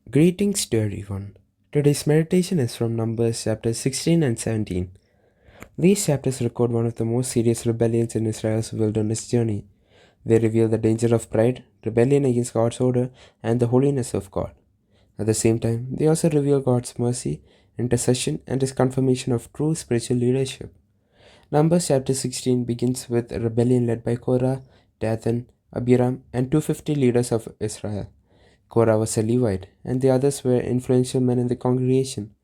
Greetings to everyone. Today's meditation is from Numbers chapters 16 and 17. These chapters record one of the most serious rebellions in Israel's wilderness journey. They reveal the danger of pride, rebellion against God's order, and the holiness of God. At the same time, they also reveal God's mercy, intercession, and His confirmation of true spiritual leadership. Numbers chapter 16 begins with a rebellion led by Korah, Dathan, Abiram, and 250 leaders of Israel. Korah was a Levite, and the others were influential men in the congregation.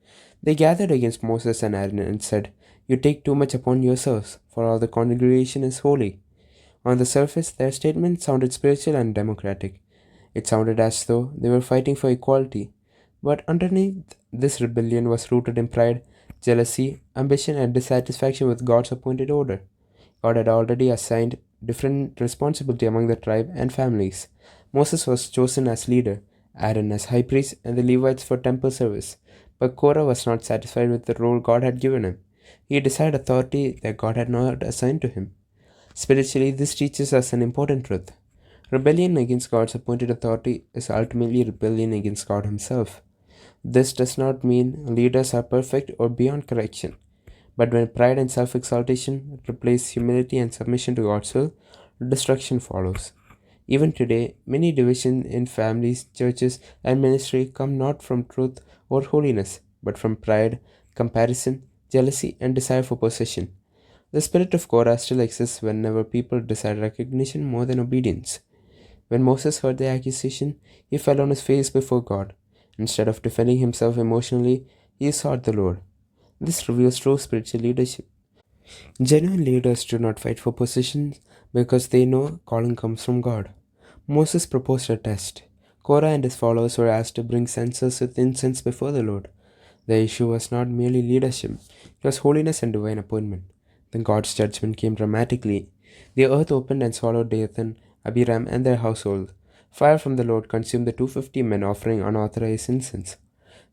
They gathered against Moses and Aaron and said, "You take too much upon yourselves, for all the congregation is holy." On the surface, their statement sounded spiritual and democratic. It sounded as though they were fighting for equality. But underneath, this rebellion was rooted in pride, jealousy, ambition, and dissatisfaction with God's appointed order. God had already assigned different responsibility among the tribe and families. Moses was chosen as leader, Aaron as high priest, and the Levites for temple service. But Korah was not satisfied with the role God had given him. He desired authority that God had not assigned to him. Spiritually, this teaches us an important truth. Rebellion against God's appointed authority is ultimately rebellion against God Himself. This does not mean leaders are perfect or beyond correction. But when pride and self exaltation replace humility and submission to God's will, destruction follows. Even today, many divisions in families, churches, and ministry come not from truth or holiness, but from pride, comparison, jealousy, and desire for possession. The spirit of Korah still exists whenever people desire recognition more than obedience. When Moses heard the accusation, he fell on his face before God. Instead of defending himself emotionally, he sought the Lord. This reveals true spiritual leadership. Genuine leaders do not fight for positions because they know calling comes from God. Moses proposed a test. Korah and his followers were asked to bring censers with incense before the Lord. The issue was not merely leadership, it was holiness and divine appointment. Then God's judgment came dramatically. The earth opened and swallowed Dathan, Abiram, and their household. Fire from the Lord consumed the 250 men offering unauthorized incense.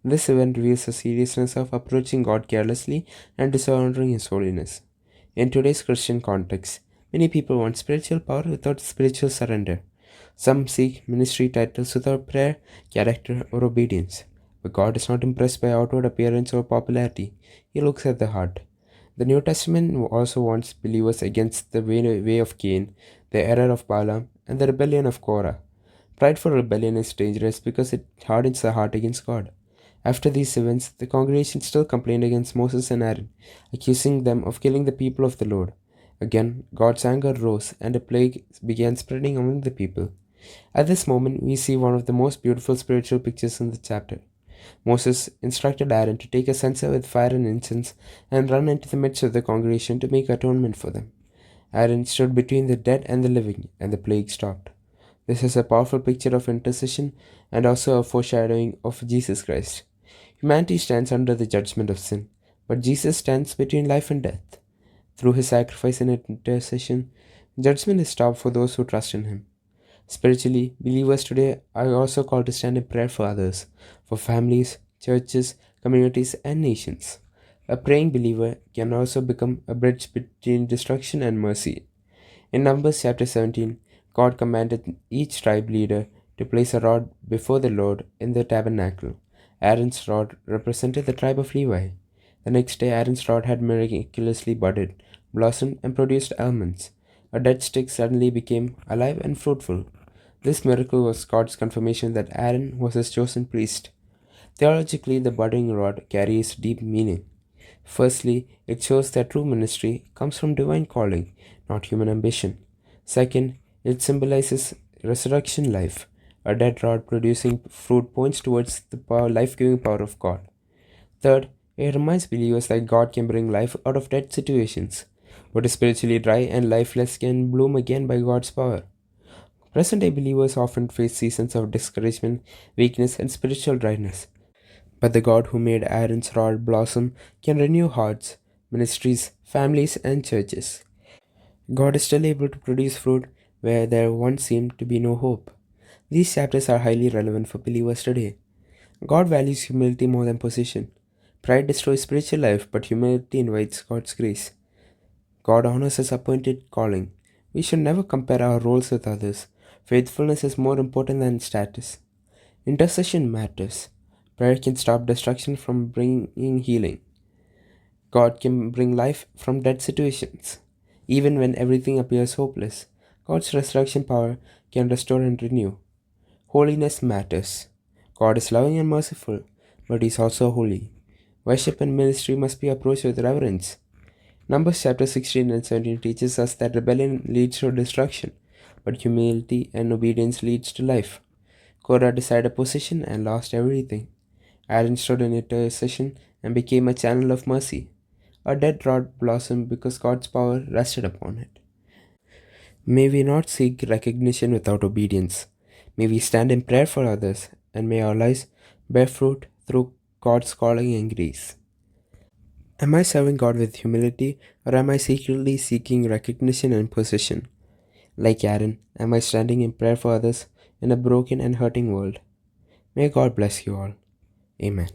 This event reveals the seriousness of approaching God carelessly and dishonoring His holiness. In today's Christian context, many people want spiritual power without spiritual surrender. Some seek ministry titles without prayer, character, or obedience. But God is not impressed by outward appearance or popularity. He looks at the heart. The New Testament also warns believers against the way of Cain, the error of Balaam, and the rebellion of Korah. Prideful rebellion is dangerous because it hardens the heart against God. After these events, the congregation still complained against Moses and Aaron, accusing them of killing the people of the Lord. Again, God's anger rose, and a plague began spreading among the people. At this moment, we see one of the most beautiful spiritual pictures in the chapter. Moses instructed Aaron to take a censer with fire and incense and run into the midst of the congregation to make atonement for them. Aaron stood between the dead and the living, and the plague stopped. This is a powerful picture of intercession and also a foreshadowing of Jesus Christ. Humanity stands under the judgment of sin, but Jesus stands between life and death. Through his sacrifice and intercession, judgment is stopped for those who trust in him. Spiritually, believers today are also called to stand in prayer for others, for families, churches, communities, and nations. A praying believer can also become a bridge between destruction and mercy. In Numbers chapter 17, God commanded each tribe leader to place a rod before the Lord in the tabernacle. Aaron's rod represented the tribe of Levi. The next day, Aaron's rod had miraculously budded, blossomed, and produced almonds. A dead stick suddenly became alive and fruitful. This miracle was God's confirmation that Aaron was his chosen priest. Theologically, the budding rod carries deep meaning. Firstly, it shows that true ministry comes from divine calling, not human ambition. Second, it symbolizes resurrection life. A dead rod producing fruit points towards the life giving power of God. Third, it reminds believers that God can bring life out of dead situations. What is spiritually dry and lifeless can bloom again by God's power. Present day believers often face seasons of discouragement, weakness, and spiritual dryness. But the God who made Aaron's rod blossom can renew hearts, ministries, families, and churches. God is still able to produce fruit where there once seemed to be no hope. These chapters are highly relevant for believers today. God values humility more than position. Pride destroys spiritual life, but humility invites God's grace. God honors his appointed calling. We should never compare our roles with others. Faithfulness is more important than status. Intercession matters. Prayer can stop destruction from bringing healing. God can bring life from dead situations. Even when everything appears hopeless, God's resurrection power can restore and renew. Holiness matters. God is loving and merciful, but He is also holy. Worship and ministry must be approached with reverence. Numbers chapter 16 and 17 teaches us that rebellion leads to destruction, but humility and obedience leads to life. Korah decided position and lost everything. Aaron stood in intercession and became a channel of mercy. A dead rod blossomed because God's power rested upon it. May we not seek recognition without obedience. May we stand in prayer for others, and may our lives bear fruit through God's calling and grace. Am I serving God with humility, or am I secretly seeking recognition and position? Like Aaron, am I standing in prayer for others in a broken and hurting world? May God bless you all. Amen.